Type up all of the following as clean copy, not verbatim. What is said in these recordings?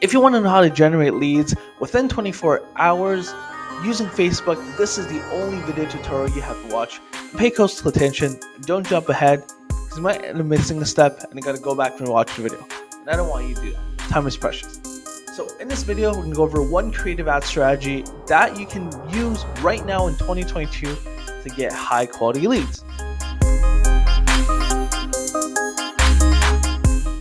If you want to know how to generate leads within 24 hours using Facebook, this is the only video tutorial you have to watch. Pay close attention, don't jump ahead, because you might end up missing a step and you gotta go back and watch the video. And I don't want you to do that. Time is precious. So in this video, we're gonna go over one creative ad strategy that you can use right now in 2022 to get high quality leads.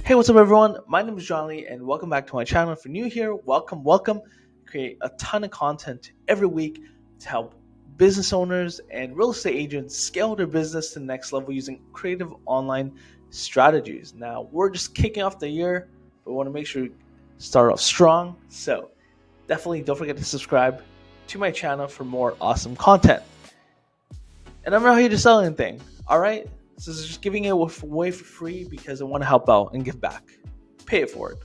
Hey, what's up everyone? My name is John Lee and welcome back to my channel. If you're new here, welcome. Create a ton of content every week to help business owners and real estate agents scale their business to the next level using creative online strategies. Now, we're just kicking off the year, but we want to make sure we start off strong. So definitely don't forget to subscribe to my channel for more awesome content. And I'm not here to sell anything, all right? So this is just giving it away for free because I want to help out and give back. Pay it forward.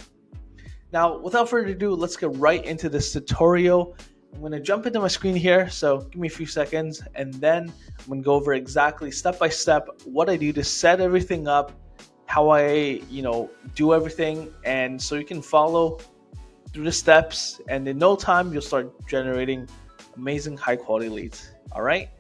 Now, without further ado, let's get right into this tutorial. I'm going to jump into my screen here, so give me a few seconds, and then I'm going to go over exactly step by step what I do to set everything up, how I, do everything, and so you can follow through the steps, and in no time, you'll start generating amazing high quality leads. All right?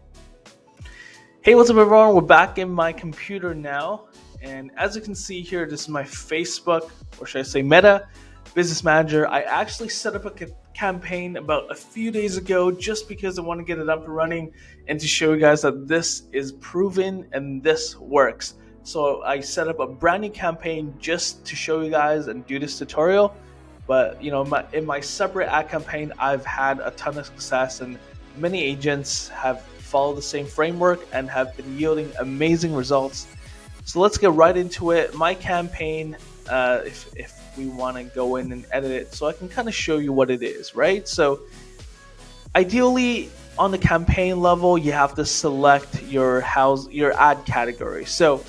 Hey, what's up everyone? We're back in my computer now, and as you can see here, this is my Facebook, or should I say Meta Business Manager. I actually set up a campaign about a few days ago just because I want to get it up and running and to show you guys that this is proven and this works. So I set up a brand new campaign just to show you guys and do this tutorial. But in my separate ad campaign, I've had a ton of success, and many agents have followed the same framework and have been yielding amazing results. So let's get right into it. My campaign, if we want to go in and edit it, so I can kind of show you what it is, right? So ideally on the campaign level, you have to select your ad category. So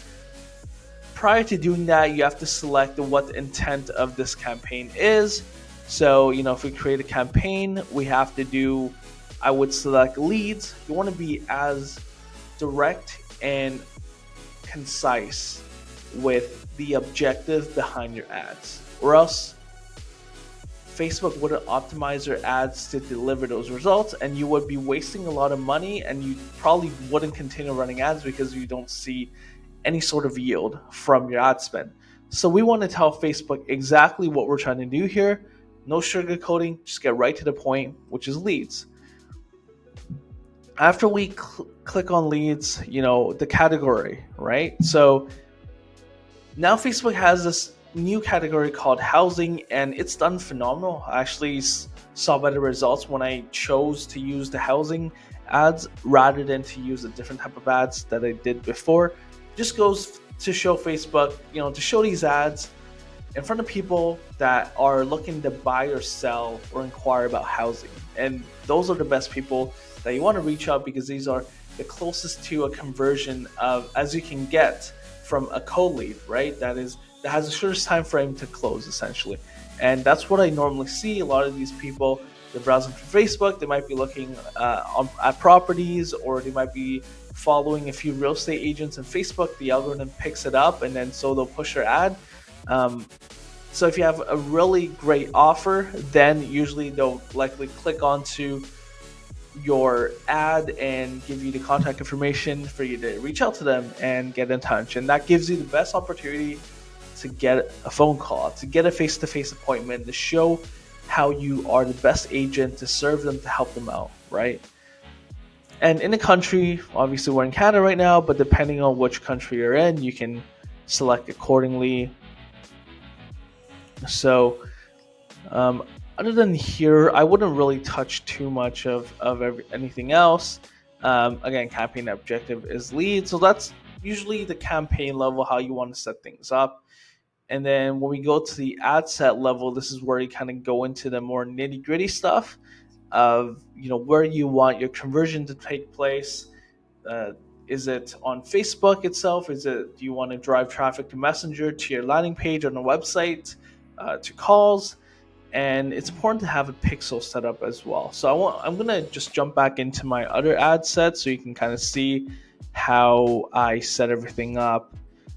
prior to doing that, you have to select what the intent of this campaign is. So, if we create a campaign, we have to do, I would select leads. You want to be as direct and concise with the objective behind your ads, or else Facebook wouldn't optimize your ads to deliver those results, and you would be wasting a lot of money, and you probably wouldn't continue running ads because you don't see any sort of yield from your ad spend. So we want to tell Facebook exactly what we're trying to do here. No sugarcoating, just get right to the point, which is leads. After we click on leads, the category, right? So now Facebook has this new category called housing, and it's done phenomenal. I actually saw better results when I chose to use the housing ads rather than to use a different type of ads that I did before. Just goes to show Facebook, to show these ads in front of people that are looking to buy or sell or inquire about housing. And those are the best people that you want to reach out, because these are the closest to a conversion of as you can get from a cold lead, right? That has the shortest time frame to close, essentially. And that's what I normally see. A lot of these people, they're browsing for Facebook, they might be looking at properties, or they might be following a few real estate agents on Facebook. The algorithm picks it up, and then so they'll push their ad. So if you have a really great offer, then usually they'll likely click onto your ad and give you the contact information for you to reach out to them and get in touch. And that gives you the best opportunity to get a phone call, to get a face-to-face appointment, to show how you are the best agent to serve them, to help them out, right? And in the country, obviously we're in Canada right now, but depending on which country you're in, you can select accordingly. So other than here, I wouldn't really touch too much of anything else. Again, campaign objective is lead. So that's usually the campaign level, how you want to set things up. And then when we go to the ad set level, this is where you kind of go into the more nitty gritty stuff of, where you want your conversion to take place. Is it on Facebook itself? Do you want to drive traffic to Messenger, to your landing page on the website, to calls? And it's important to have a pixel set up as well. So I'm gonna just jump back into my other ad set so you can kind of see how I set everything up.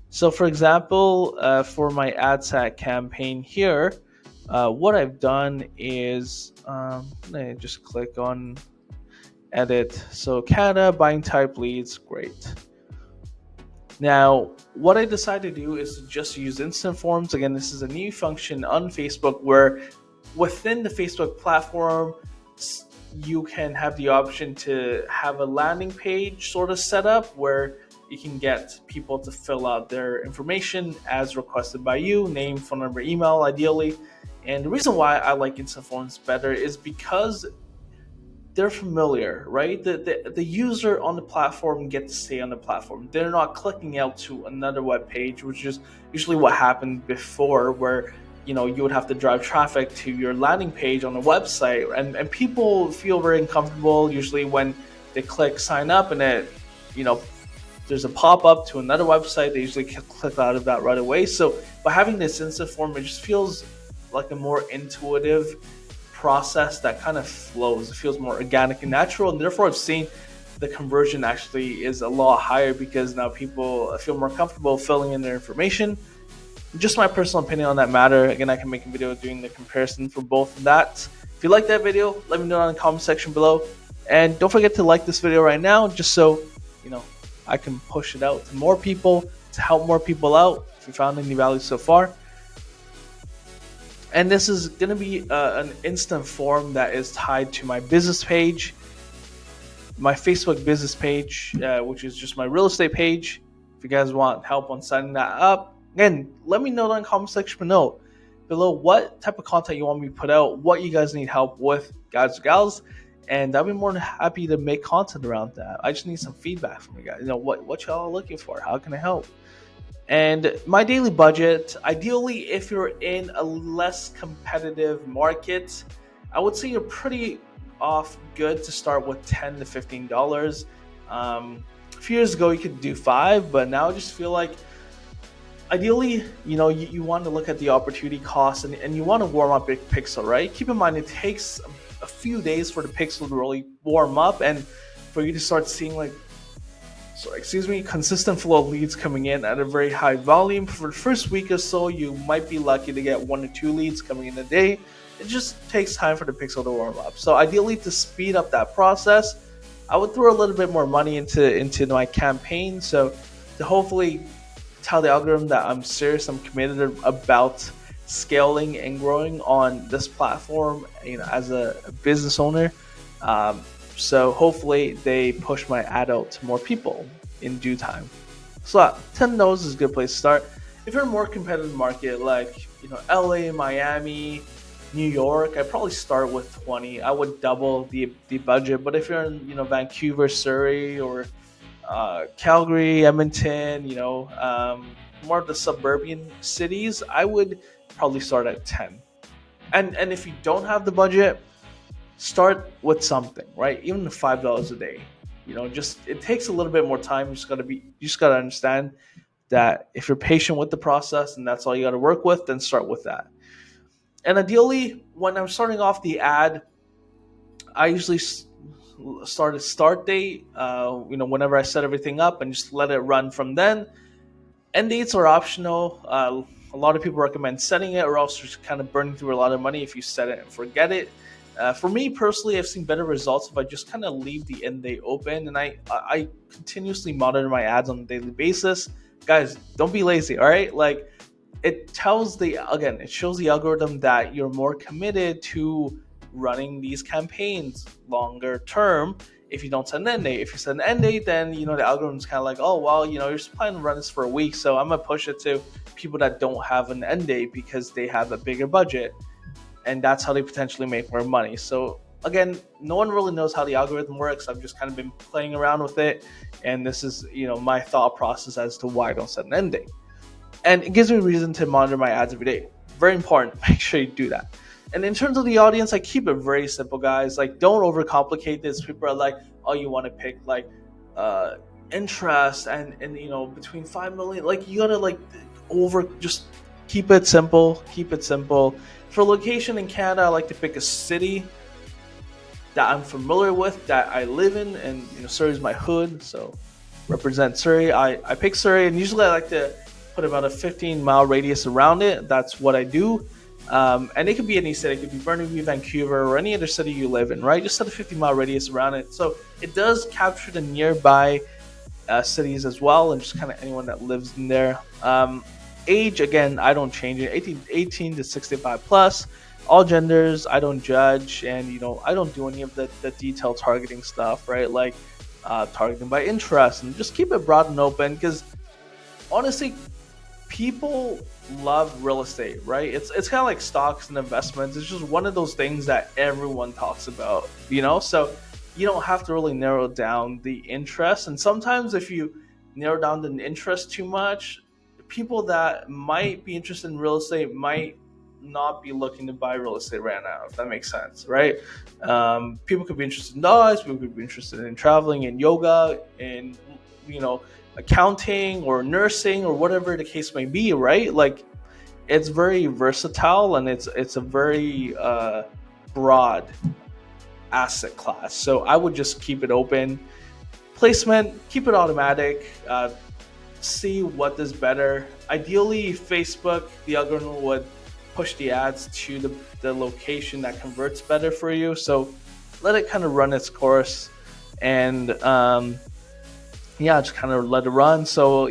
So for example, for my ad set campaign here, What I've done is let me just click on edit. So Canada buying type leads, great. Now, what I decided to do is to just use instant forms. Again, this is a new function on Facebook where within the Facebook platform, you can have the option to have a landing page sort of set up where you can get people to fill out their information as requested by you, name, phone number, email, ideally. And the reason why I like instant forms better is because they're familiar, right? The user on the platform gets to stay on the platform. They're not clicking out to another web page, which is usually what happened before, where you would have to drive traffic to your landing page on the website, and people feel very uncomfortable usually when they click sign up and it you know there's a pop-up to another website. They usually click out of that right away. So by having this instant form, it just feels like a more intuitive process that kind of flows. It feels more organic and natural, and therefore I've seen the conversion actually is a lot higher because now people feel more comfortable filling in their information. Just my personal opinion on that matter. Again, I can make a video doing the comparison for both of that. If you like that video, let me know in the comment section below, and don't forget to like this video right now, just so I can push it out to more people, to help more people out. If you found any value so far. And this is going to be an instant form that is tied to my business page, my Facebook business page, which is just my real estate page. If you guys want help on setting that up, again, let me know in the comment section below what type of content you want me to put out, what you guys need help with, guys or gals, and I'll be more than happy to make content around that. I just need some feedback from you guys. What y'all are looking for? How can I help? And my daily budget, ideally, if you're in a less competitive market, I would say you're pretty off good to start with $10 to $15. A few years ago, you could do $5, but now I just feel like ideally, you want to look at the opportunity cost and you want to warm up your pixel, right? Keep in mind, it takes a few days for the pixel to really warm up and for you to start seeing consistent flow of leads coming in at a very high volume. For the first week or so, you might be lucky to get 1 or 2 leads coming in a day. It just takes time for the pixel to warm up. So ideally, to speed up that process, I would throw a little bit more money into my campaign. So to hopefully tell the algorithm that I'm serious, I'm committed about scaling and growing on this platform, as a business owner. So hopefully they push my ad out to more people in due time. So $10 is a good place to start. If you're in a more competitive market like LA, Miami, New York, I'd probably start with 20. I would double the budget. But if you're in Vancouver, Surrey, or Calgary, Edmonton, more of the suburban cities, I would probably start at 10. And if you don't have the budget, start with something, right? Even $5 a day. Just it takes a little bit more time. You just gotta understand that if you're patient with the process and that's all you gotta work with, then start with that. And ideally, when I'm starting off the ad, I usually start a start date, whenever I set everything up, and just let it run from then. End dates are optional. A lot of people recommend setting it, or else you're just kind of burning through a lot of money if you set it and forget it. For me personally, I've seen better results if I just kind of leave the end date open, and I continuously monitor my ads on a daily basis. Guys, don't be lazy, all right? Like, it shows the algorithm that you're more committed to running these campaigns longer term. If you don't set an end date, if you set an end date, then the algorithm's kind of like, oh well, you're just planning to run this for a week, so I'm gonna push it to people that don't have an end date because they have a bigger budget, and that's how they potentially make more money. So again, no one really knows how the algorithm works. I've just kind of been playing around with it, and this is my thought process as to why I don't set an end date, and it gives me reason to monitor my ads every day. Very important. Make sure you do that. And in terms of the audience, I keep it very simple, guys. Like, don't overcomplicate this. People are like, oh, you want to pick like interest and between 5 million. Like, you gotta just keep it simple. Keep it simple. For location in Canada, I like to pick a city that I'm familiar with, that I live in, and Surrey is my hood, so represent Surrey. I pick Surrey, and usually I like to put about a 15-mile radius around it. That's what I do. And it could be any city. It could be Burnaby, Vancouver, or any other city you live in, right? Just set a 50-mile radius around it. So it does capture the nearby cities as well, and just kind of anyone that lives in there. Age, again, I don't change it. 18 to 65 plus. All genders, I don't judge, and I don't do any of the detailed targeting stuff, right? Like targeting by interest, and just keep it broad and open, because honestly, people love real estate, right? It's kind of like stocks and investments. It's just one of those things that everyone talks about, So you don't have to really narrow down the interest. And sometimes if you narrow down the interest too much, people that might be interested in real estate might not be looking to buy real estate right now, if that makes sense, right? People could be interested in dogs, people could be interested in traveling and yoga and you know accounting or nursing or whatever the case may be, right? Like, it's very versatile, and it's a very broad asset class. So I would just keep it open. Placement, keep it automatic. See what is better. Ideally, Facebook, the algorithm would push the ads to the location that converts better for you. So let it kind of run its course, and yeah, just kind of let it run. So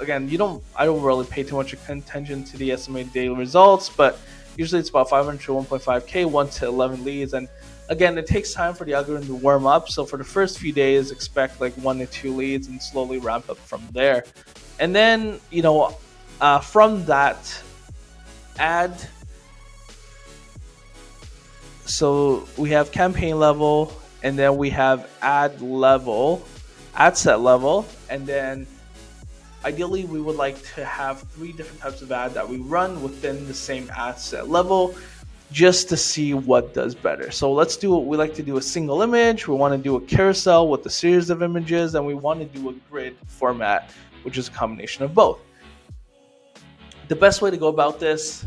again, I don't really pay too much attention to the estimated daily results, but usually it's about 500 to 1.5k, 1 to 11 leads. And again, it takes time for the algorithm to warm up. So for the first few days, expect like 1 to 2 leads and slowly ramp up from there. And then, from that ad, so we have campaign level, and then we have ad set level, and then ideally we would like to have 3 different types of ad that we run within the same ad set level, just to see what does better. So let's do what we like to do: a single image. We want to do a carousel with a series of images, and we want to do a grid format, which is a combination of both. The best way to go about this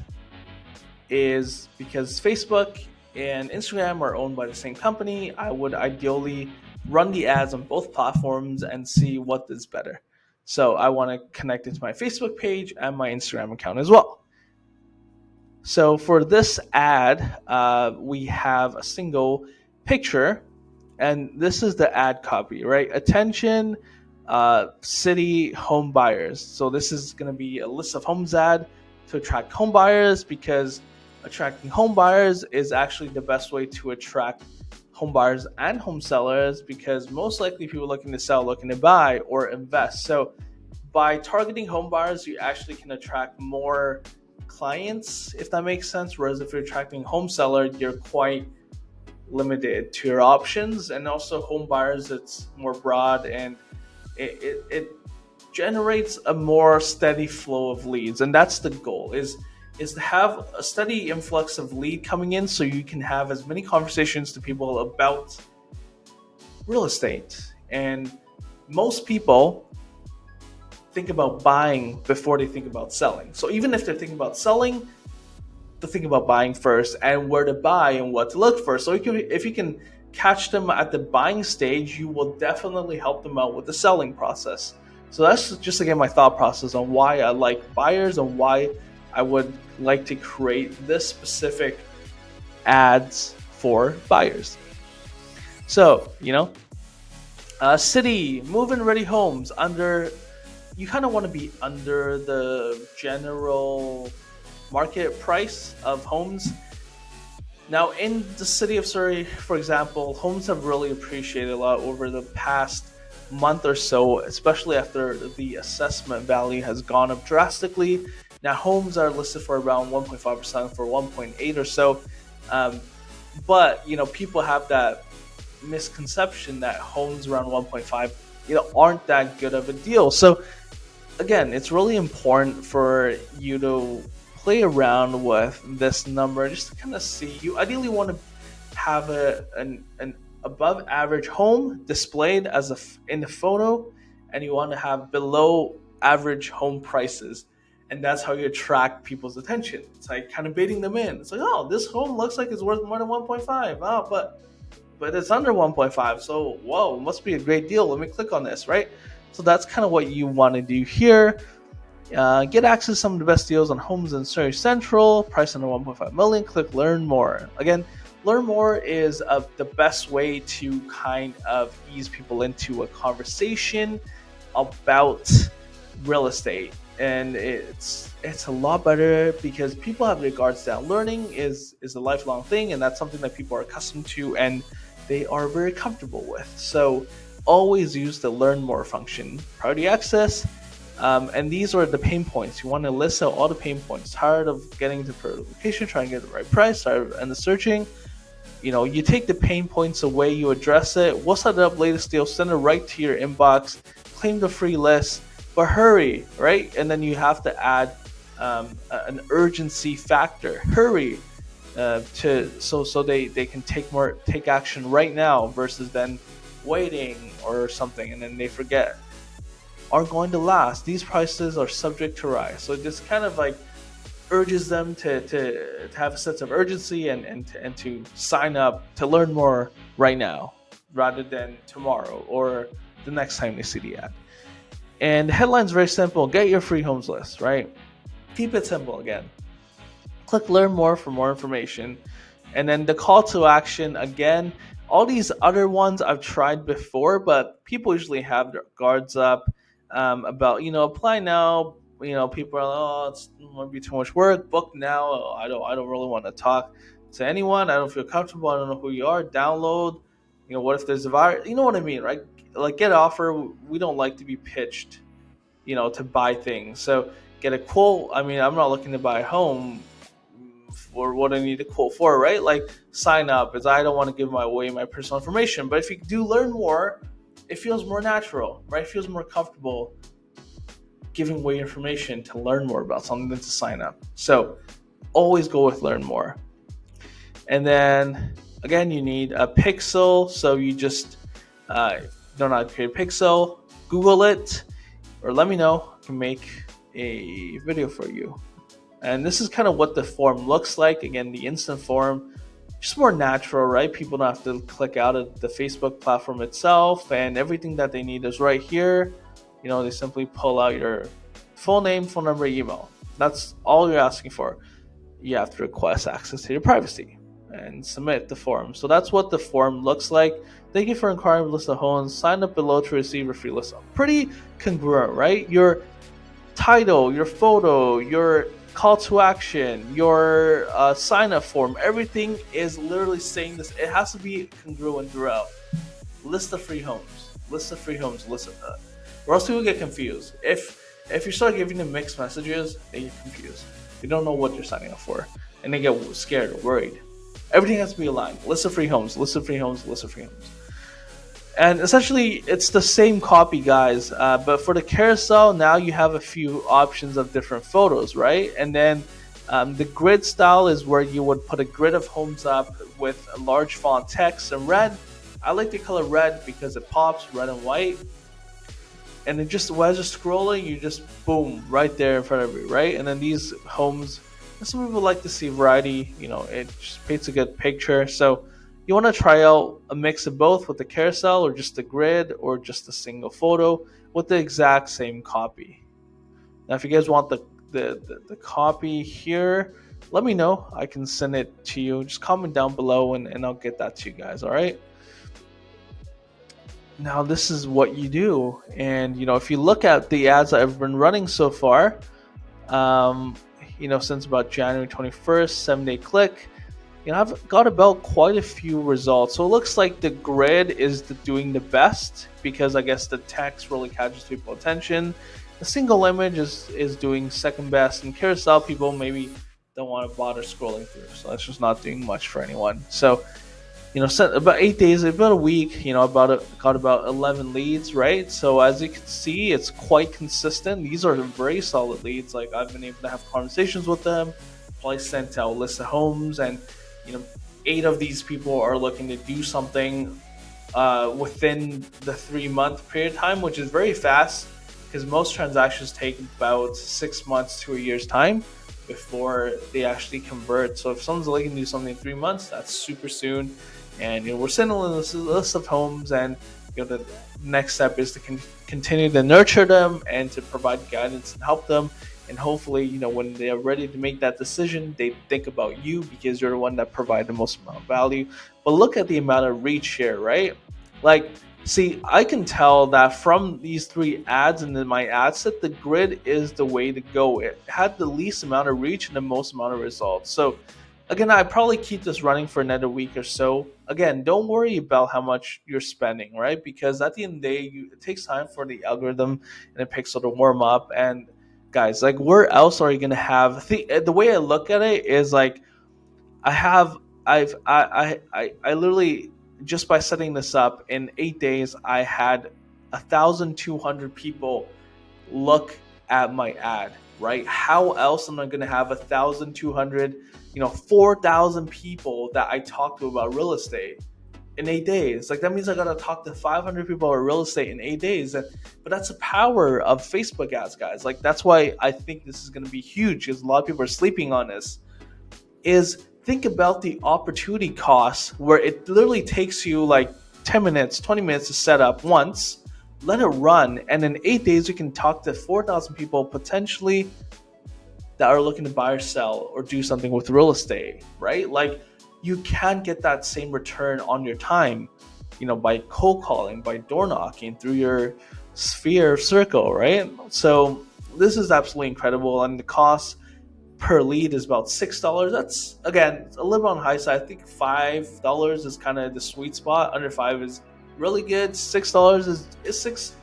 is, because Facebook and Instagram are owned by the same company, I would ideally run the ads on both platforms and see what is better. So I want to connect it to my Facebook page and my Instagram account as well. So for this ad, we have a single picture, and this is the ad copy, right? Attention, city home buyers. So this is going to be a list of homes ad to attract home buyers, because attracting home buyers is actually the best way to attract home buyers and home sellers, because most likely people looking to sell, looking to buy or invest. So by targeting home buyers, you actually can attract more clients, if that makes sense. Whereas if you're attracting home seller, you're quite limited to your options. And also home buyers, it's more broad, and it generates a more steady flow of leads. And that's the goal, is to have a steady influx of lead coming in, so you can have as many conversations to people about real estate. And most people think about buying before they think about selling. So even if they're thinking about selling, they think about buying first, and where to buy and what to look for. So if you can catch them at the buying stage, you will definitely help them out with the selling process. So that's just, again, my thought process on why I like buyers and why I would like to create this specific ads for buyers. So, city, move-in ready homes, you kind of want to be under the general market price of homes. Now, in the city of Surrey, for example, homes have really appreciated a lot over the past month or so, especially after the assessment value has gone up drastically. Now, homes are listed for around 1.5%, for 1.8 or so. But, people have that misconception that homes around 1.5, aren't that good of a deal. So, again, it's really important for you to play around with this number, just to kind of see. You ideally want to have an above average home displayed in the photo, and you want to have below average home prices. And that's how you attract people's attention. It's like kind of baiting them in. It's like, oh, this home looks like it's worth more than 1.5. Oh, but it's under 1.5. So, whoa, it must be a great deal. Let me click on this, right? So that's kind of what you want to do here. Get access to some of the best deals on homes in Surrey Central, price under 1.5 million. Click learn more. Again, learn more is the best way to kind of ease people into a conversation about real estate, and it's a lot better because people have their guards down. Learning is a lifelong thing, and that's something that people are accustomed to and they are very comfortable with. So always use the learn more function. Priority access. And these are the pain points. You want to list out all the pain points. Tired of getting to per location, trying to get the right price, tired of the searching. You take the pain points away, you address it. We'll set it up latest deal, send it right to your inbox, claim the free list, but hurry, right? And then you have to add an urgency factor. Hurry, so they can take action right now versus then waiting or something, and then they forget. Are going to last. These prices are subject to rise. So it just kind of like urges them to have a sense of urgency and to sign up to learn more right now rather than tomorrow or the next time they see the ad. And the headline's very simple. Get your free homes list, right? Keep it simple again. Click learn more for more information. And then the call to action again. All these other ones I've tried before, but people usually have their guards up about apply now. People are like, oh, it's might be too much work. Book now. Oh, I don't really want to talk to anyone. I don't feel comfortable. I don't know who you are. Download. What if there's a virus? You know what I mean, right? Like get an offer. We don't like to be pitched, to buy things. So get a quote. I mean, I'm not looking to buy a home for what I need a quote for, right? Like sign up, as I don't want to give away my personal information. But if you do learn more, it feels more natural, right? It feels more comfortable giving away information to learn more about something than to sign up. So always go with learn more. And then again, you need a pixel. So you just don't know how to create a pixel, Google it, or let me know. I can make a video for you. And this is kind of what the form looks like. Again, the instant form, just more natural, right? People don't have to click out of the Facebook platform itself, and everything that they need is right here. They simply pull out your full name, phone number, email. That's all you're asking for. You have to request access to your privacy and submit the form. So that's what the form looks like. Thank you for inquiring with List of Homes. Sign up below to receive a free list. Pretty congruent, right? Your title, your photo, your call to action, your sign up form, everything is literally saying this. It has to be congruent throughout. List of free homes, list of free homes, list of that. Or else people get confused. If you start giving them mixed messages, they get confused. They don't know what you're signing up for, and they get scared or worried. Everything has to be aligned. List of free homes, list of free homes, list of free homes. And essentially, it's the same copy, guys. But for the carousel, now you have a few options of different photos, right? And then the grid style is where you would put a grid of homes up with a large font text in red. I like the color red because it pops, red and white. And it just, while you're scrolling, you just boom, right there in front of you, right? And then these homes, some people like to see variety. It just paints a good picture. So you want to try out a mix of both with the carousel or just the grid or just a single photo with the exact same copy. Now, if you guys want the copy here, let me know. I can send it to you. Just comment down below and I'll get that to you guys, all right? Now, this is what you do. And, if you look at the ads that I've been running so far, since about January 21st, 7-day click, I've got about quite a few results. So it looks like the grid is doing the best because I guess the text really catches people's attention. The single image is doing second best, and carousel people maybe don't want to bother scrolling through. So that's just not doing much for anyone. So, about 8 days, about a week, got about 11 leads, right? So as you can see, it's quite consistent. These are very solid leads. Like I've been able to have conversations with them, probably sent out a list of homes, and 8 of these people are looking to do something within the 3-month period of time, which is very fast because most transactions take about 6 months to a year's time before they actually convert. So if someone's looking to do something in 3 months, that's super soon. And we're sending a list of homes, and the next step is to continue to nurture them and to provide guidance and help them. And hopefully, when they are ready to make that decision, they think about you because you're the one that provide the most amount of value. But look at the amount of reach here, right? Like, see, I can tell that from these 3 ads and then my ad set, the grid is the way to go. It had the least amount of reach and the most amount of results. So again, I probably keep this running for another week or so. Again, don't worry about how much you're spending, right? Because at the end of the day, it takes time for the algorithm and the pixel to warm up. And guys, like, where else are you gonna have the way I look at it is like I literally, just by setting this up in 8 days, I had 1,200 people look at my ad, right? How else am I going to have 1,200, 4,000 people that I talk to about real estate in 8 days? Like, that means I got to talk to 500 people about real estate in 8 days. But that's the power of Facebook ads, guys. Like, that's why I think this is going to be huge, because a lot of people are sleeping on this. Is think about the opportunity cost, where it literally takes you like 10 minutes, 20 minutes to set up once, let it run, and in 8 days you can talk to 4,000 people potentially that are looking to buy or sell or do something with real estate, right? Like, you can get that same return on your time, by cold calling, by door knocking through your sphere circle, right? So this is absolutely incredible, and the cost per lead is about $6. That's, again, a little bit on the high side. I think $5 is kind of the sweet spot. Under 5 is really good. $6 is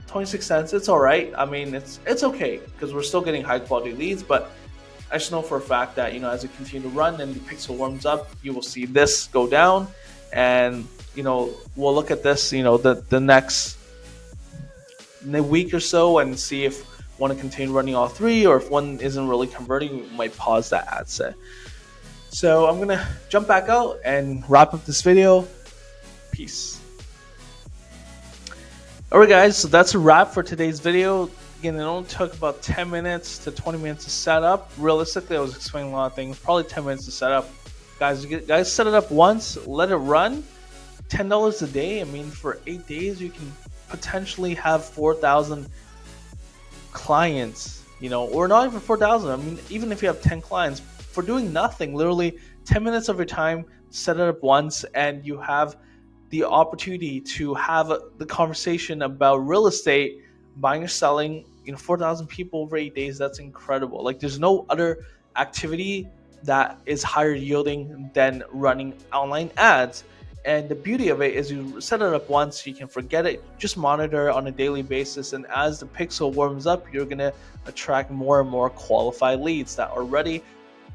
26 cents. It's all right. I mean, it's okay because we're still getting high quality leads. But I just know for a fact that as we continue to run and the pixel warms up, you will see this go down, and we'll look at this the next week or so and see if want to continue running all 3, or if one isn't really converting, we might pause that ad set. So I'm gonna jump back out and wrap up this video. Peace. Alright guys, so that's a wrap for today's video. Again, it only took about 10 minutes to 20 minutes to set up. Realistically, I was explaining a lot of things, probably 10 minutes to set up. Guys, set it up once, let it run. $10 a day. I mean, for 8 days you can potentially have 4,000 clients, or not even 4,000. I mean, even if you have 10 clients for doing nothing, literally 10 minutes of your time, set it up once, and you have the opportunity to have the conversation about real estate, buying or selling. 4,000 people over 8 days. That's incredible. Like, there's no other activity that is higher yielding than running online ads. And the beauty of it is you set it up once, you can forget it, just monitor on a daily basis. And as the pixel warms up, you're going to attract more and more qualified leads that are ready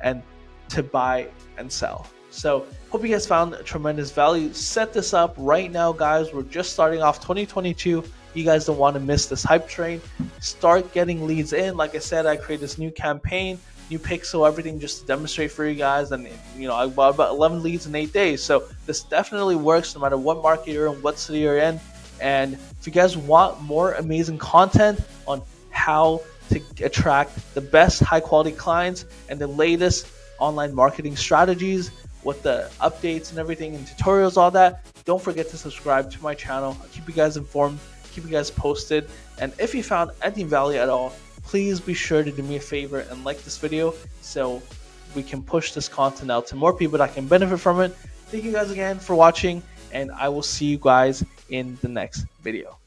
and to buy and sell. So hope you guys found tremendous value. Set this up right now, guys. We're just starting off 2022. You guys don't want to miss this hype train. Start getting leads in. Like I said, I created this new campaign, new pixel, everything, just to demonstrate for you guys. And I bought about 11 leads in 8 days. So this definitely works no matter what market you're in, what city you're in. And if you guys want more amazing content on how to attract the best high quality clients and the latest online marketing strategies with the updates and everything and tutorials, all that, don't forget to subscribe to my channel. I'll keep you guys informed, keep you guys posted. And if you found any value at all, please be sure to do me a favor and like this video so we can push this content out to more people that can benefit from it. Thank you guys again for watching, and I will see you guys in the next video.